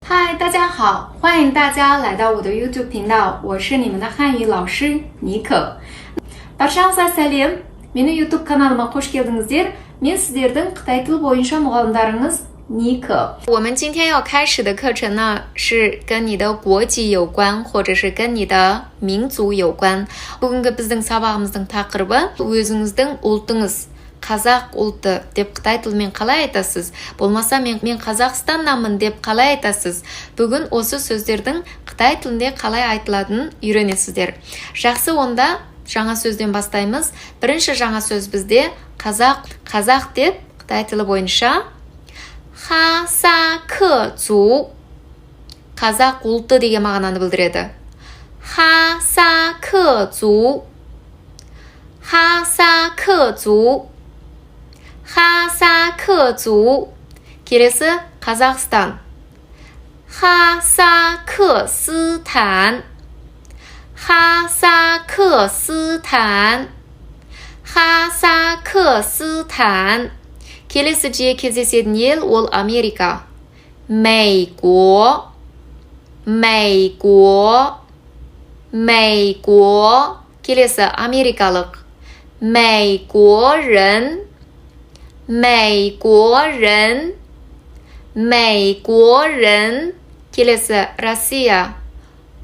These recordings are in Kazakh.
嗨，大家好，欢迎大家来到我的 YouTube 频道，我是你们的汉语老师妮可。Баршаңызға сәлем, менің YouTube каналыма қош келдіңіздер. Мен сіздердің Қытай тілі бойынша мұғалімдарыңыз Ника. 我们今天要开始的课程呢，是跟你的国籍有关，或者是跟你的民族有关。бүгінгі біздің сабағымыздың тақырыбы өзіңіздің ұлтыңыз. Қазақ ұлты деп Қытай тілімен қалай айтасыз? Болмаса мен Қазақстаннанмын деп қалай айтасыз? Бүгін осы сөздердің Қытай тілінде қалай айтыладығын үйренесіздер. Жақсы, онда жаңа сөзден бастаймыз. Бірінші жаңа сөз бізде қазақ деп Қытай тілі бойынша ха-са-кы-цу. Қазақ ұлты деген мағынаны білдіреді. ха-са-кы-цу. ха-са-кы-цу. ха-са-кы-цу. келесі Қазақстан. ха-са-кы-сы-тан. ха-са-кы-сы-тан. ха-са-кы-сы-тан. келесі жиі кездесетін ел ол Америка. Мэйго. келесі америкалық. Мэйго-рен. келесі Россия.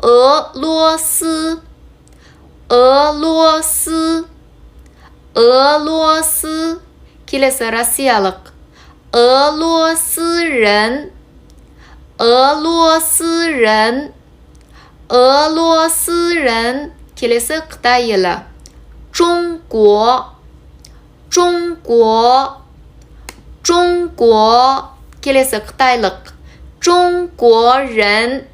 俄罗斯. келесі Россиялық.俄罗斯人. келесі Қытай елі. Чоңго. келесі Қытайлық. Чоңго-рен.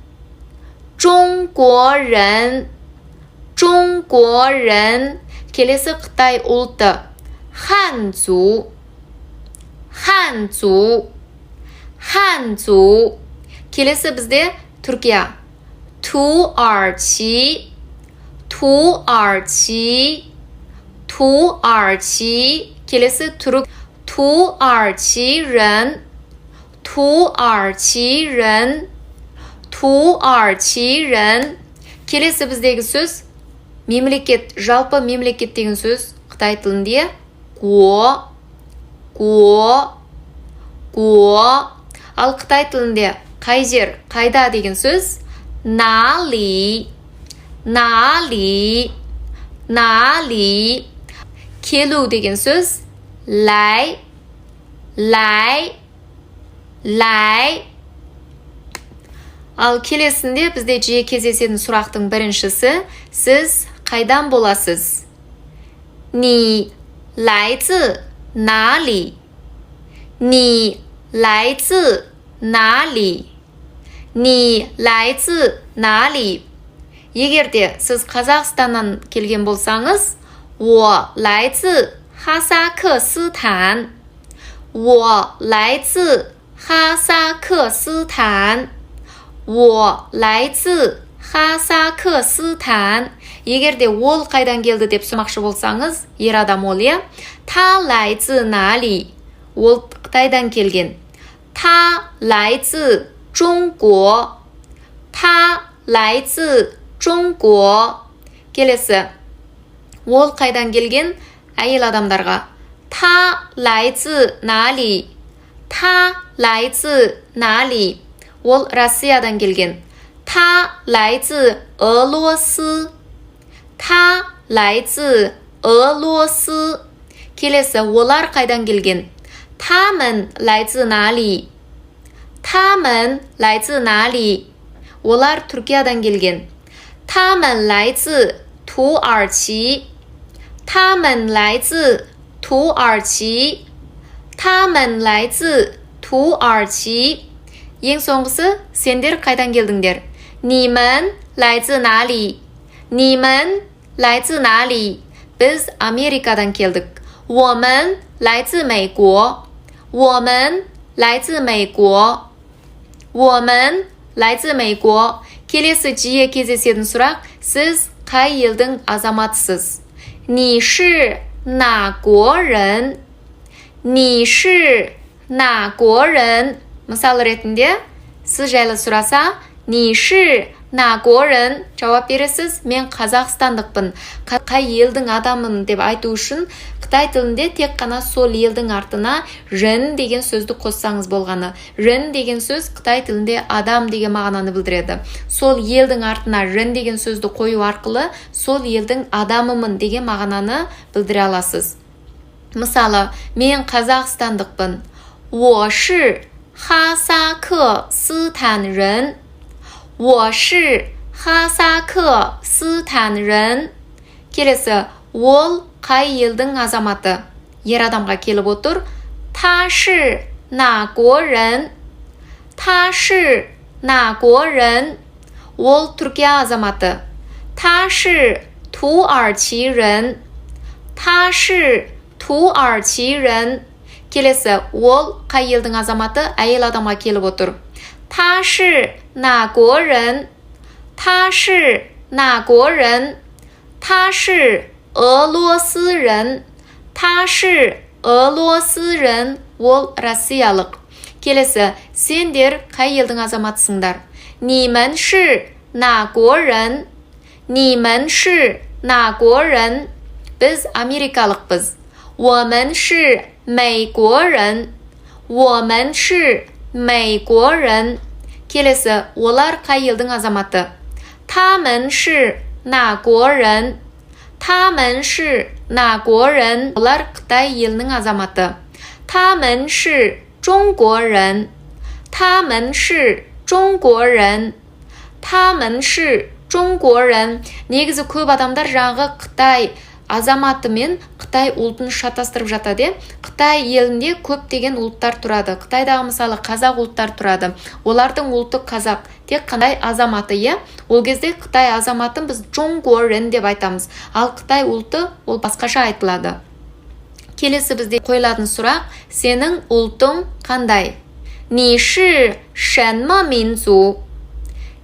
келесі Қытай ұлты. Ханзу. келесі бізде Түркия. Туарчи. келесі түрік. Туарчи-рен. келесі біздегі сөз мемлекет, жалпы мемлекет деген сөз Қытай тілінде го. Ал Қытай тілінде қай жер, қайда деген сөз нали. келу деген сөз лай. Ал келесінде бізде жиі кездесетін сұрақтың біріншісі, сіз қайдан боласыз? Ни лайзы нали? Егерде сіз Қазақстаннан келген болсаңыз, 我来自哈萨克斯坦. Егерде ол қайдан келді деп сұрмақшы болсаңыз, ер адам ол, е? 他来自哪里? Ол Қытайдан келген. 他来自中国. келесі ол қайдан келген? Әйел адамдарға. 他来自哪里? Ол Россиядан келген. 他来自俄罗斯. келесі олар қайдан келген? 他们来自哪里? Олар Түркиядан келген. 他们来自土耳其. Ең соңғысы, сендер қайдан келдіңдер? 你们来自哪里? Біз Америкадан келдік. 我们来自美国. Келесі жиі кездесетін сұрақ, сіз қай елдің азаматысыз? 你是哪国人? 你是哪国人? Мысал ретінде, сіз жайлы сұраса, 你是哪国人? жауап бересіз, мен қазақстандықпын. Қай елдің адамын деп айту үшін Қытай тілінде тек қана сол елдің артына рен деген сөзді қоссаңыз болғаны. Рен деген сөз Қытай тілінде адам деген мағынаны білдіреді. Сол елдің артына рен деген сөзді қою арқылы сол елдің адамымын деген мағынаны білдіре аласыз. Мысалы, мен қазақстандықпын. 我是哈萨克斯坦人. 我是哈萨克斯坦人. Келесі, ол қай елдің азаматы? Ер адамға келіп отыр. 他是哪国人? 他是哪国人? Ол Түркия азаматы. 他是土耳其人. 他是土耳其人. Келесі, ол қай елдің азаматы? Әйел адамға келіп отыр. 他是哪国人? 他是哪国人? 他是俄罗斯人. 他是俄罗斯人. Ол россиялық. Келесі, сендер қай елдің азаматысыңдар? 你们是哪国人? 你们是哪国人? Біз америкалықпыз. 我们是美国人. 我们是美国人. Келесі, олар қай елдің азаматы? 他们是哪国人? 他们是哪国人? Олар Қытай елінің азаматы. 他们是中国人. 他们是中国人. 他们是中国人. Негізі көп адамдар жаңағы Қытай азаматы мен Қытай ұлтын шатастырып жатады. Қытай елінде көптеген ұлттар тұрады. Қытайдағы мысалы қазақ ұлттар тұрады. Олардың ұлты қазақ. Тек қандай азаматы, ол кезде Қытай азаматын біз жоңгорен деп айтамыз. Ал Қытай ұлты ол басқаша айтылады. Келесі бізде қойылатын сұрақ, сенің ұлтың қандай? 你是什么民族?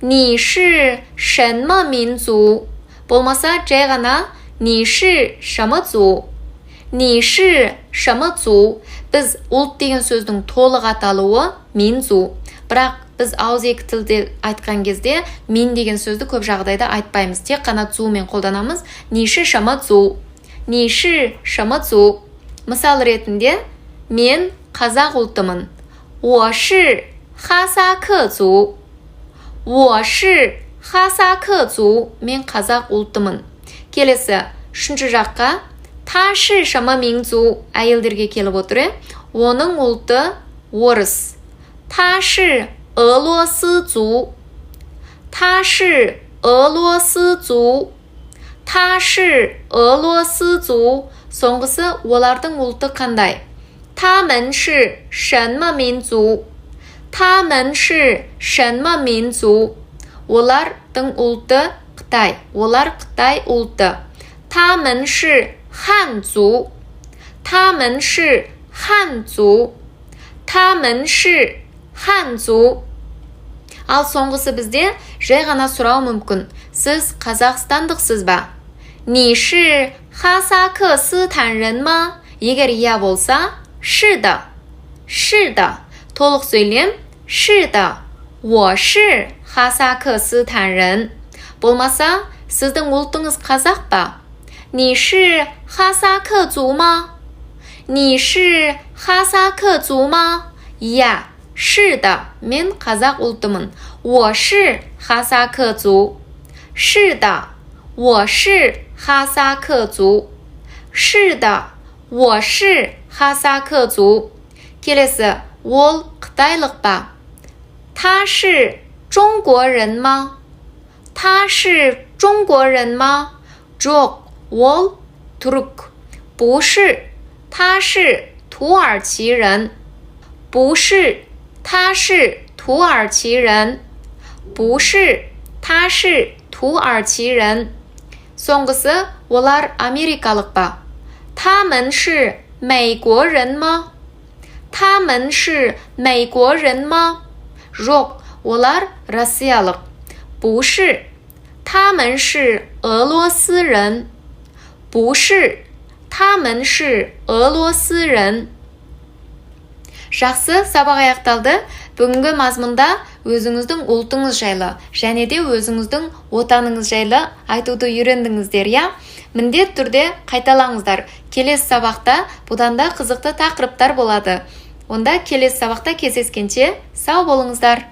你是什么民族? Болмаса жай ғана 你是什么族? 你是什么族? Біз ұлт деген сөздің толық аталуы минзу. Бірақ біз ауызекі тілде айтқан кезде мин деген сөзді көп жағдайда айтпаймыз. Тек қана цумен қолданамыз. 你是什么族? 你是什么族? Мысал ретінде, мен қазақ ұлтымын. 我是哈萨克族. 我是哈萨克族. Мен қазақ ұлтымын. Келесі, үшінші жаққа, 他是什么民族? Әйелдерге келіп отыр. Оның ұлты орыс. 他是俄罗斯族. 他是俄罗斯族. 他是俄罗斯族. Соңғысы, олардың ұлты қандай? 他们是什么民族? 他们是什么民族? Олардың ұлты Қытай. Олар Қытай ұлты. 他们是汉族. 他们是汉族. 他们是汉族. Ал соңғысы бізде жай ғана сұрау мүмкін. Сіз қазақстандықсыз ба? 你是哈萨克斯坦人吗? Егер иә болса, 是的. 是的. Толық сөйлем. 是的. 我是哈萨克斯坦人. Болмаса, сіздің ұлтыңыз қазақ па? 你是哈萨克族吗? 你是哈萨克族吗? Иә, 是的. Мен қазақ ұлтымын. 我是哈萨克族. 是的. 我是哈萨克族. 是的. 我是哈萨克族. Келесі, ол қытайлық па? 他是中国人吗? 他是中国人吗? Жоқ, ол түрік. 不是, 他是土耳其人. 不是, 他是土耳其人. 不是, 他是土耳其人. Соңғысы, олар америкалық па? 他们是美国人吗? 他们是美国人吗? Жоқ, олар россиялық. 不是, 他们是俄罗斯人. 不是, 他们是俄罗斯人. Жақсы, сабақ аяқталды. Бүгінгі мазмұнда өзіңіздің ұлтыңыз жайлы және де өзіңіздің отаныңыз жайлы айтуды үйрендіңіздер, иә? Міндет түрде қайталаңыздар. Келесі сабақта бұдан да қызықты тақырыптар болады. Онда келесі сабақта кездескенше сау болыңыздар.